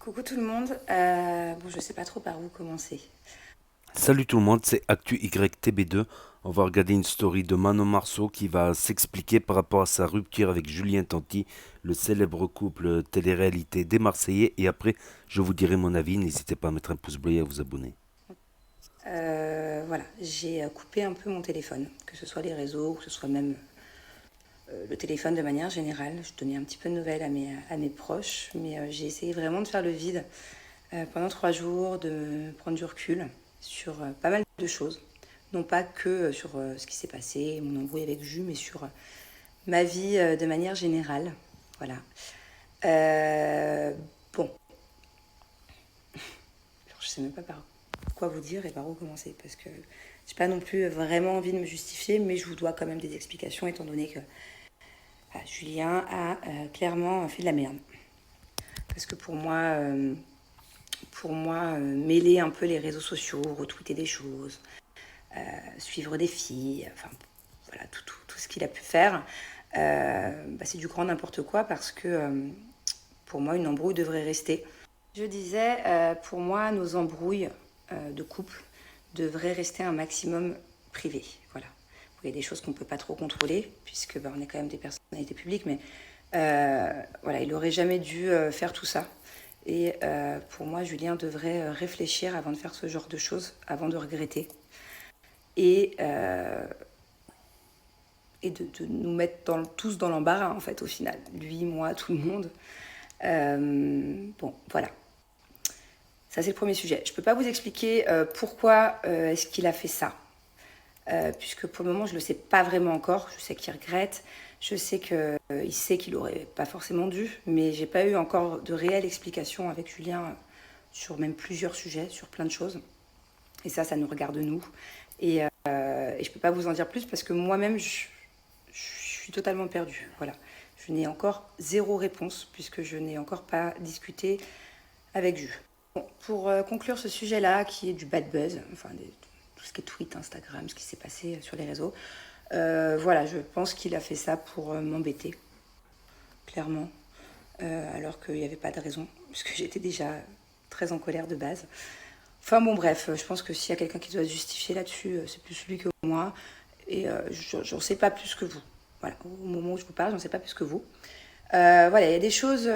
Coucou tout le monde. Je sais pas trop par où commencer. Salut tout le monde, c'est Actu YTB2. On va regarder une story de Manon Marceau qui va s'expliquer par rapport à sa rupture avec Julien Tanti, le célèbre couple télé-réalité des Marseillais. Et après, je vous dirai mon avis. N'hésitez pas à mettre un pouce bleu et à vous abonner. Voilà, j'ai coupé un peu mon téléphone, que ce soit les réseaux, que ce soit même le téléphone de manière générale. Je donnais un petit peu de nouvelles à mes proches, mais j'ai essayé vraiment de faire le vide pendant 3 jours, de prendre du recul sur pas mal de choses. Non pas que sur ce qui s'est passé, mon embrouille avec Jus, mais sur ma vie de manière générale. Voilà. Euh, bon, je sais même pas par quoi vous dire et par où commencer parce que j'ai pas non plus vraiment envie de me justifier, mais je vous dois quand même des explications étant donné que Julien a clairement fait de la merde. Parce que mêler un peu les réseaux sociaux, retweeter des choses, suivre des filles, enfin voilà, tout ce qu'il a pu faire, c'est du grand n'importe quoi parce que pour moi, une embrouille devrait rester. Je disais, pour moi, nos embrouilles de couple devraient rester un maximum privées. Voilà. Il y a des choses qu'on ne peut pas trop contrôler, puisque on est quand même des personnalités publiques, mais voilà, il n'aurait jamais dû faire tout ça. Et pour moi, Julien devrait réfléchir avant de faire ce genre de choses, avant de regretter. Et, euh, et de nous mettre tous dans l'embarras, en fait, au final. Lui, moi, tout le monde. Voilà. Ça, c'est le premier sujet. Je ne peux pas vous expliquer pourquoi est-ce qu'il a fait ça. Puisque pour le moment, je ne le sais pas vraiment encore. Je sais qu'il regrette. Je sais qu'il sait qu'il n'aurait pas forcément dû. Mais je n'ai pas eu encore de réelle explication avec Julien sur même plusieurs sujets, sur plein de choses. Et ça nous regarde nous. Et je ne peux pas vous en dire plus parce que moi-même, je suis totalement perdue. Voilà. Je n'ai encore zéro réponse puisque je n'ai encore pas discuté avec Jus. Bon, pour conclure ce sujet-là, qui est du bad buzz, tout ce qui est tweet, Instagram, ce qui s'est passé sur les réseaux, voilà, je pense qu'il a fait ça pour m'embêter, clairement, alors qu'il n'y avait pas de raison, puisque j'étais déjà très en colère de base. Enfin bon, bref, je pense que s'il y a quelqu'un qui doit se justifier là-dessus, c'est plus lui que moi, et j'en sais pas plus que vous. Voilà, au moment où je vous parle, j'en sais pas plus que vous. Voilà, il y a des choses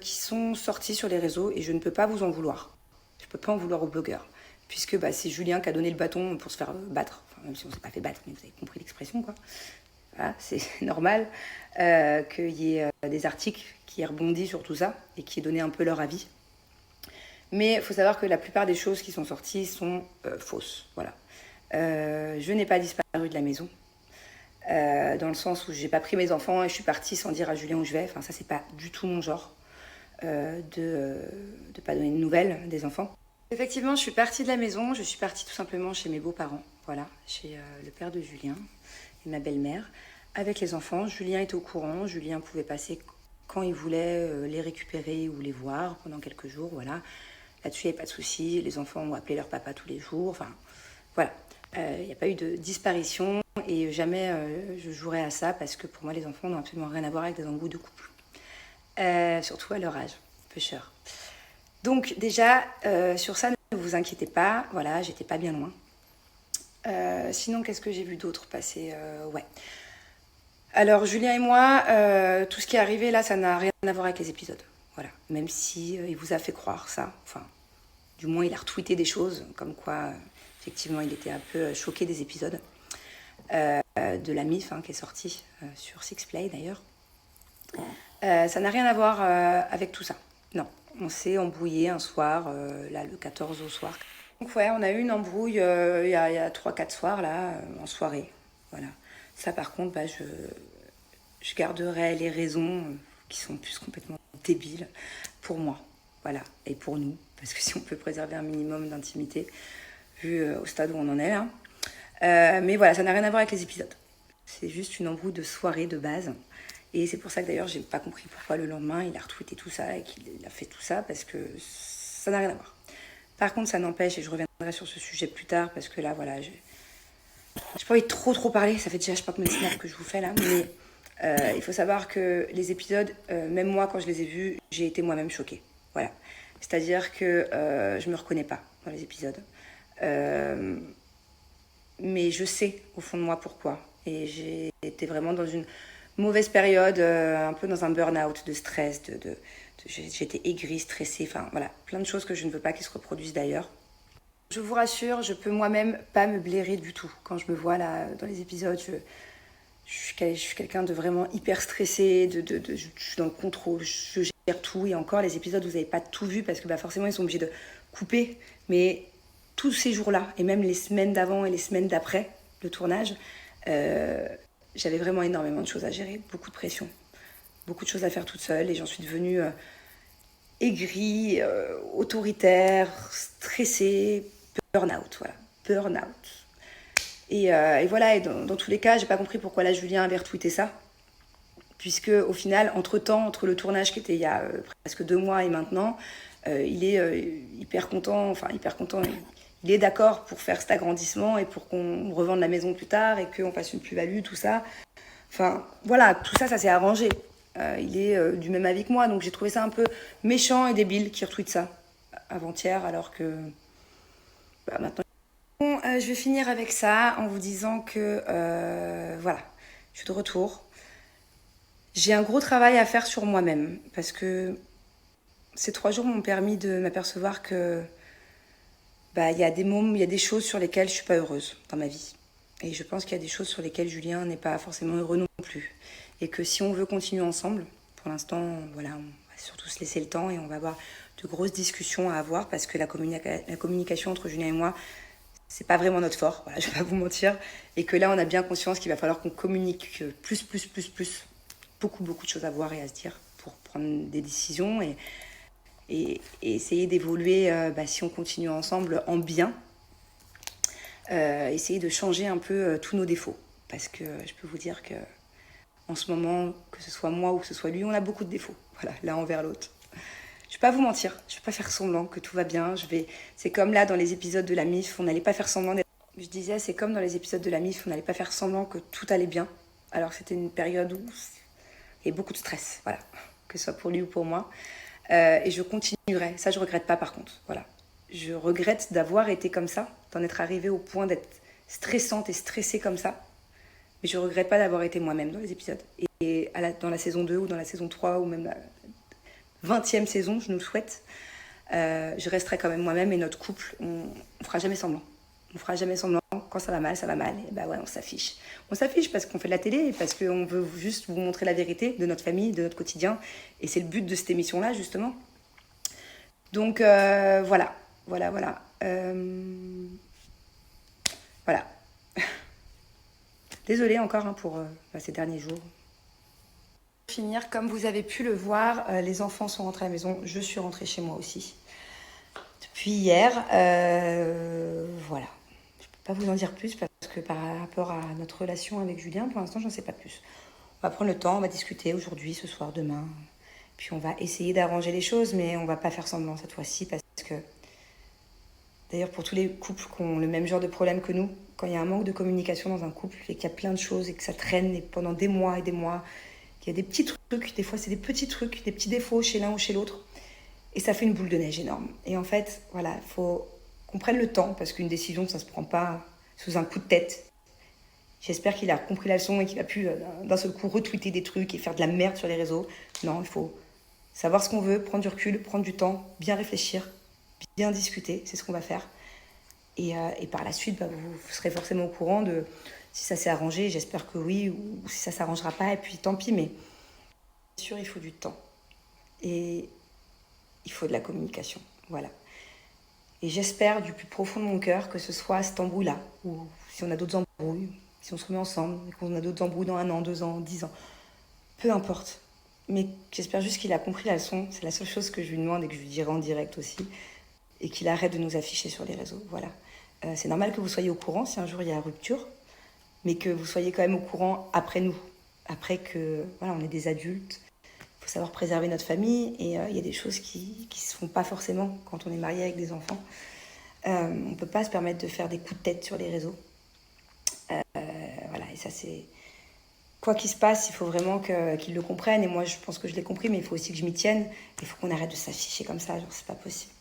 qui sont sorties sur les réseaux et je ne peux pas vous en vouloir. Je ne peux pas en vouloir aux blogueurs. Puisque c'est Julien qui a donné le bâton pour se faire battre. Enfin, même si on ne s'est pas fait battre, mais vous avez compris l'expression, quoi. Voilà, c'est normal qu'il y ait des articles qui aient rebondi sur tout ça et qui aient donné un peu leur avis. Mais il faut savoir que la plupart des choses qui sont sorties sont fausses. Voilà. Je n'ai pas disparu de la maison. Dans le sens où j'ai pas pris mes enfants et je suis partie sans dire à Julien où je vais. Enfin, ça, c'est pas du tout mon genre de pas donner de nouvelles des enfants. Effectivement, je suis partie de la maison. Je suis partie tout simplement chez mes beaux-parents. Voilà, chez le père de Julien et ma belle-mère. Avec les enfants, Julien était au courant. Julien pouvait passer quand il voulait les récupérer ou les voir pendant quelques jours. Voilà. Là-dessus, il n'y a pas de souci. Les enfants ont appelé leur papa tous les jours. Enfin, voilà. Il n'y a pas eu de disparition et jamais je jouerai à ça parce que pour moi, les enfants n'ont absolument rien à voir avec des embrouilles de couple. Surtout à leur âge, pêcheur. Donc déjà, sur ça, ne vous inquiétez pas. Voilà, j'étais pas bien loin. Sinon, qu'est-ce que j'ai vu d'autre passer Ouais. Alors, Julien et moi, tout ce qui est arrivé là, ça n'a rien à voir avec les épisodes. Voilà. Même si il vous a fait croire ça. Enfin, du moins, il a retweeté des choses comme quoi, effectivement, il était un peu choqué des épisodes. De la MIF qui est sortie sur Sixplay d'ailleurs. Ça n'a rien à voir avec tout ça. Non, on s'est embrouillé un soir, là le 14 au soir. Donc ouais, on a eu une embrouille il y a 3-4 soirs là, en soirée. Voilà. Ça par contre, je garderai les raisons qui sont plus complètement débiles pour moi. Voilà, et pour nous, parce que si on peut préserver un minimum d'intimité, vu au stade où on en est là. Mais voilà, ça n'a rien à voir avec les épisodes. C'est juste une embrouille de soirée de base. Et c'est pour ça que d'ailleurs, j'ai pas compris pourquoi le lendemain, il a retweeté tout ça et qu'il a fait tout ça, parce que ça n'a rien à voir. Par contre, ça n'empêche, et je reviendrai sur ce sujet plus tard, parce que là, voilà, j'ai pas envie de trop parler, ça fait déjà je sais pas combien de snaps que je vous fais là, mais il faut savoir que les épisodes, même moi, quand je les ai vus, j'ai été moi-même choquée. Voilà. C'est-à-dire que je me reconnais pas dans les épisodes. Mais je sais au fond de moi pourquoi. Et j'ai été vraiment dans une mauvaise période, un peu dans un burn-out de stress, j'étais aigrie, stressée, enfin voilà, plein de choses que je ne veux pas qu'ils se reproduisent d'ailleurs. Je vous rassure, je peux moi-même pas me blairer du tout. Quand je me vois là dans les épisodes, je suis quelqu'un de vraiment hyper stressé, je suis dans le contrôle, je gère tout. Et encore, les épisodes, vous n'avez pas tout vu parce que forcément, ils sont obligés de couper. Mais tous ces jours-là, et même les semaines d'avant et les semaines d'après le tournage, j'avais vraiment énormément de choses à gérer, beaucoup de pression, beaucoup de choses à faire toute seule. Et j'en suis devenue aigrie, autoritaire, stressée, burn-out, voilà, burn-out. Et voilà, et dans tous les cas, j'ai pas compris pourquoi là Julien avait retweeté ça. Puisque au final, entre le tournage qui était il y a presque 2 mois et maintenant, il est hyper content, il est d'accord pour faire cet agrandissement et pour qu'on revende la maison plus tard et qu'on fasse une plus-value, tout ça. Enfin, voilà, tout ça, ça s'est arrangé. Il est du même avis que moi, donc j'ai trouvé ça un peu méchant et débile qu'il retweete ça avant-hier, alors que maintenant... Bon, je vais finir avec ça en vous disant que, voilà, je suis de retour. J'ai un gros travail à faire sur moi-même parce que ces 3 jours m'ont permis de m'apercevoir que il y a des moments, il y a des choses sur lesquelles je suis pas heureuse dans ma vie. Et je pense qu'il y a des choses sur lesquelles Julien n'est pas forcément heureux non plus. Et que si on veut continuer ensemble, pour l'instant, voilà, on va surtout se laisser le temps et on va avoir de grosses discussions à avoir parce que la communication entre Julien et moi, c'est pas vraiment notre fort, voilà, je vais pas vous mentir. Et que là, on a bien conscience qu'il va falloir qu'on communique plus. Beaucoup de choses à voir et à se dire pour prendre des décisions et essayer d'évoluer si on continue ensemble en bien. Essayer de changer un peu tous nos défauts. Parce que je peux vous dire que en ce moment, que ce soit moi ou que ce soit lui, on a beaucoup de défauts. Voilà, l'un envers l'autre. Je vais pas vous mentir, je vais pas faire semblant que tout va bien. C'est comme là dans les épisodes de la MIF, on n'allait pas faire semblant d'être... Je disais, c'est comme dans les épisodes de la MIF, on n'allait pas faire semblant que tout allait bien. Alors que c'était une période où il y avait beaucoup de stress, voilà, que ce soit pour lui ou pour moi. Et je continuerai. Ça, je regrette pas par contre. Voilà. Je regrette d'avoir été comme ça, d'en être arrivée au point d'être stressante et stressée comme ça. Mais je regrette pas d'avoir été moi-même dans les épisodes. Et dans la saison 2 ou dans la saison 3 ou même la 20e saison, je nous le souhaite, je resterai quand même moi-même et notre couple, on fera jamais semblant. On fera jamais semblant. Quand ça va mal, ça va mal. Et ouais, on s'affiche. On s'affiche parce qu'on fait de la télé et parce qu'on veut juste vous montrer la vérité de notre famille, de notre quotidien. Et c'est le but de cette émission-là, justement. Donc, voilà. Voilà. Désolée encore pour ces derniers jours. Pour finir, comme vous avez pu le voir, les enfants sont rentrés à la maison. Je suis rentrée chez moi aussi. Depuis hier, voilà. Je ne peux pas vous en dire plus parce que par rapport à notre relation avec Julien, pour l'instant, j'en sais pas plus. On va prendre le temps, on va discuter aujourd'hui, ce soir, demain. Puis on va essayer d'arranger les choses, mais on va pas faire semblant cette fois-ci parce que... D'ailleurs, pour tous les couples qui ont le même genre de problème que nous, quand il y a un manque de communication dans un couple et qu'il y a plein de choses et que ça traîne et pendant des mois et des mois, qu'il y a des petits trucs, des fois c'est des petits trucs, des petits défauts chez l'un ou chez l'autre, et ça fait une boule de neige énorme. Et en fait, voilà, il faut qu'on prenne le temps parce qu'une décision, ça se prend pas sous un coup de tête. J'espère qu'il a compris la leçon et qu'il a pu d'un seul coup retweeter des trucs et faire de la merde sur les réseaux. Non, il faut savoir ce qu'on veut, prendre du recul, prendre du temps, bien réfléchir, bien discuter, c'est ce qu'on va faire. Et par la suite, vous serez forcément au courant de si ça s'est arrangé, j'espère que oui, ou si ça ne s'arrangera pas, et puis tant pis, mais bien sûr, il faut du temps. Et il faut de la communication, voilà. Et j'espère du plus profond de mon cœur que ce soit cet embrouille-là, ou si on a d'autres embrouilles, si on se remet ensemble, et qu'on a d'autres embrouilles dans 1 an, 2 ans, 10 ans, peu importe. Mais j'espère juste qu'il a compris la leçon, c'est la seule chose que je lui demande et que je lui dirai en direct aussi, et qu'il arrête de nous afficher sur les réseaux, voilà. C'est normal que vous soyez au courant si un jour il y a rupture, mais que vous soyez quand même au courant après nous, après que, voilà, on est des adultes. Il faut savoir préserver notre famille et il y a des choses qui se font pas forcément quand on est marié avec des enfants. On peut pas se permettre de faire des coups de tête sur les réseaux. Voilà, et ça quoi qu'il se passe, il faut vraiment qu'ils le comprennent. Et moi, je pense que je l'ai compris, mais il faut aussi que je m'y tienne. Il faut qu'on arrête de s'afficher comme ça, genre, c'est pas possible.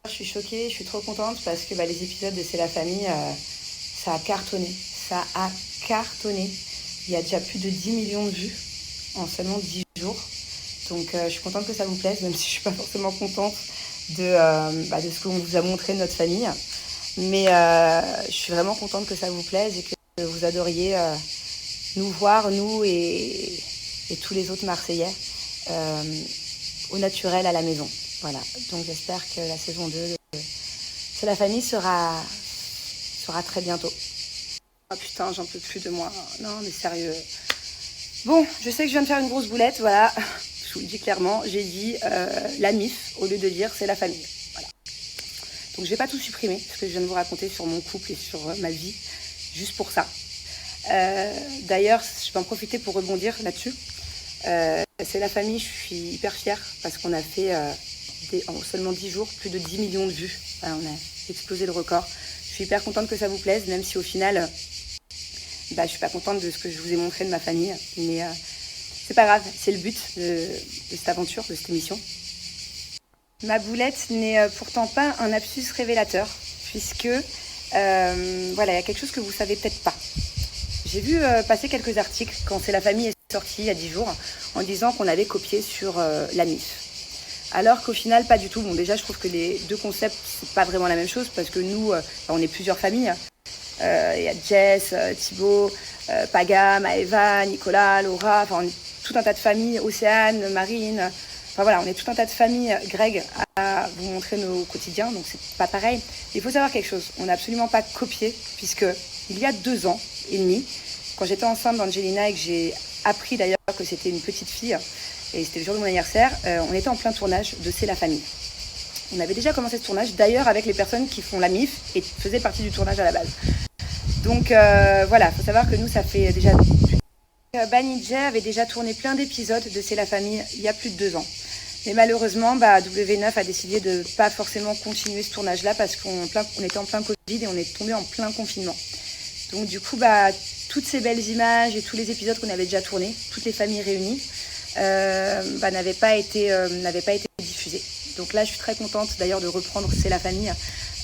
Je suis choquée, je suis trop contente parce que les épisodes de C'est la famille, ça a cartonné. Ça a cartonné. Il y a déjà plus de 10 millions de vues en seulement 10 jours. Donc je suis contente que ça vous plaise, même si je suis pas forcément contente de ce qu'on vous a montré de notre famille. Mais je suis vraiment contente que ça vous plaise et que vous adoriez nous voir, nous et tous les autres Marseillais, au naturel à la maison. Voilà, donc j'espère que la saison 2 de C'est la famille sera très bientôt. Ah putain, j'en peux plus de moi. Non, mais sérieux. Bon, je sais que je viens de faire une grosse boulette, voilà. Je vous le dis clairement, j'ai dit la MIF au lieu de dire c'est la famille. Voilà. Donc je vais pas tout supprimer, ce que je viens de vous raconter sur mon couple et sur ma vie, juste pour ça. D'ailleurs, je vais en profiter pour rebondir là-dessus. C'est la famille, je suis hyper fière parce qu'on a fait en seulement 10 jours plus de 10 millions de vues. Voilà, on a explosé le record. Je suis hyper contente que ça vous plaise, même si au final, je suis pas contente de ce que je vous ai montré de ma famille. Mais c'est pas grave, c'est le but de cette aventure, de cette émission. Ma boulette n'est pourtant pas un lapsus révélateur, puisque il y a quelque chose que vous savez peut-être pas. J'ai vu passer quelques articles quand C'est la famille est sorti il y a 10 jours, en disant qu'on avait copié sur la MIF. Alors qu'au final, pas du tout. Bon, déjà, je trouve que les deux concepts, c'est pas vraiment la même chose, parce que nous, on est plusieurs familles. Il y a Jess, Thibaut, Paga, Maëva, Nicolas, Laura, enfin, on est tout un tas de familles, Océane, Marine. Enfin voilà, on est tout un tas de familles, Greg, à vous montrer nos quotidiens, donc c'est pas pareil. Il faut savoir quelque chose, on n'a absolument pas copié, puisque il y a 2 ans et demi, quand j'étais enceinte d'Angelina et que j'ai appris d'ailleurs que c'était une petite fille, et c'était le jour de mon anniversaire, on était en plein tournage de C'est la famille. On avait déjà commencé ce tournage, d'ailleurs avec les personnes qui font la MIF et faisaient partie du tournage à la base. Donc il faut savoir que nous, ça fait déjà... Banijay avait déjà tourné plein d'épisodes de C'est la famille il y a plus de 2 ans. Mais malheureusement, W9 a décidé de ne pas forcément continuer ce tournage-là parce qu'on était en plein Covid et on est tombé en plein confinement. Donc du coup, toutes ces belles images et tous les épisodes qu'on avait déjà tournés, toutes les familles réunies, n'avaient pas été diffusés. Donc là, je suis très contente d'ailleurs de reprendre C'est la famille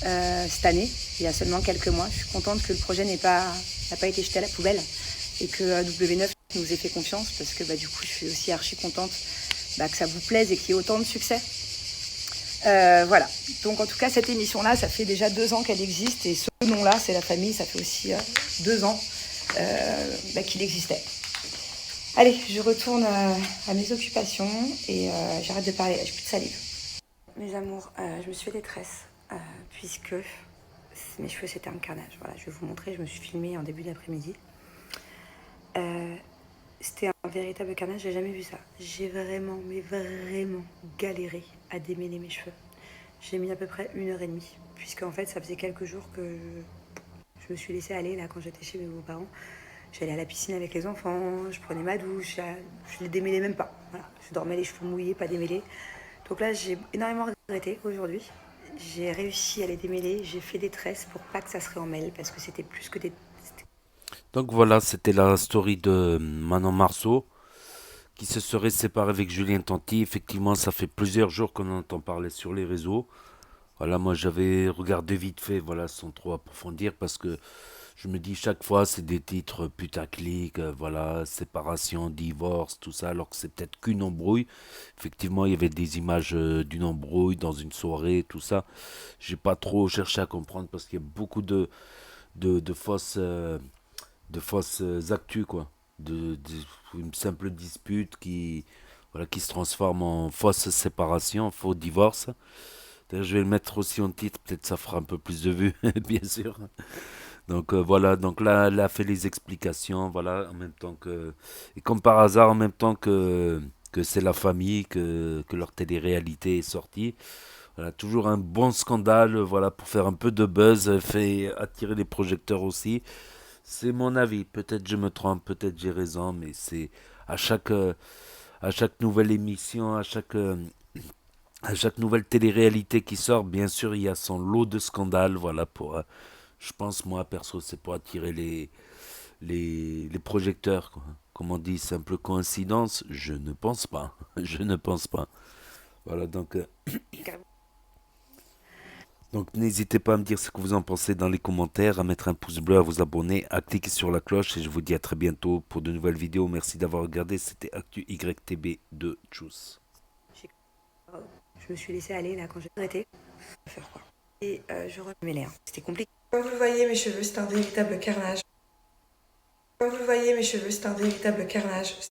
cette année, il y a seulement quelques mois. Je suis contente que le projet n'a pas été jeté à la poubelle et que W9 nous ait fait confiance parce que du coup, je suis aussi archi contente que ça vous plaise et qu'il y ait autant de succès. Voilà. Donc en tout cas, cette émission-là, ça fait déjà 2 ans qu'elle existe et ce nom-là, C'est la famille, ça fait aussi 2 ans qu'il existait. Allez, je retourne à mes occupations et j'arrête de parler, j'ai plus de salive. Mes amours, je me suis fait des tresses puisque mes cheveux c'était un carnage. Voilà, je vais vous montrer, je me suis filmée en début d'après-midi. C'était un véritable carnage, j'ai jamais vu ça. J'ai vraiment galéré à démêler mes cheveux. J'ai mis à peu près 1h30, puisque en fait ça faisait quelques jours que je me suis laissée aller là quand j'étais chez mes beaux-parents. J'allais à la piscine avec les enfants, je prenais ma douche, je les démêlais même pas. Voilà, je dormais les cheveux mouillés, pas démêlés. Donc là j'ai énormément regretté aujourd'hui. J'ai réussi à les démêler, j'ai fait des tresses pour pas que ça se réemmêle, parce que c'était plus que des... Donc voilà, c'était la story de Manon Marceau qui se serait séparée avec Julien Tanti. Effectivement, ça fait plusieurs jours qu'on entend parler sur les réseaux. Voilà, moi j'avais regardé vite fait, voilà, sans trop approfondir, parce que je me dis chaque fois c'est des titres putaclic, voilà, séparation, divorce, tout ça, alors que c'est peut-être qu'une embrouille. Effectivement, il y avait des images d'une embrouille dans une soirée, tout ça. J'ai pas trop cherché à comprendre parce qu'il y a beaucoup de fausses, de fausses actus, quoi. Une simple dispute qui se transforme en fausse séparation, faux divorce. D'ailleurs, je vais le mettre aussi en titre, peut-être ça fera un peu plus de vues, bien sûr. Donc voilà, donc là, elle a fait les explications, voilà, en même temps que... Et comme par hasard, en même temps que c'est la famille, que leur télé-réalité est sortie. Voilà, toujours un bon scandale, voilà, pour faire un peu de buzz, fait attirer les projecteurs aussi. C'est mon avis, peut-être je me trompe, peut-être j'ai raison, mais c'est à chaque, euh, à chaque nouvelle émission, à chaque nouvelle télé-réalité qui sort, bien sûr, il y a son lot de scandales, voilà, pour, je pense, moi, perso, c'est pour attirer les projecteurs, quoi. Comme on dit, simple coïncidence? Je ne pense pas. Je ne pense pas. Voilà, donc n'hésitez pas à me dire ce que vous en pensez dans les commentaires, à mettre un pouce bleu, à vous abonner, à cliquer sur la cloche et je vous dis à très bientôt pour de nouvelles vidéos. Merci d'avoir regardé, c'était Actu YTB de Tchuss. Je me suis laissée aller là quand j'ai arrêté. Faire quoi? Et je remets l'air. C'était compliqué. Comme vous le voyez, mes cheveux, c'est un véritable carnage. Comme vous le voyez, mes cheveux, c'est un véritable carnage.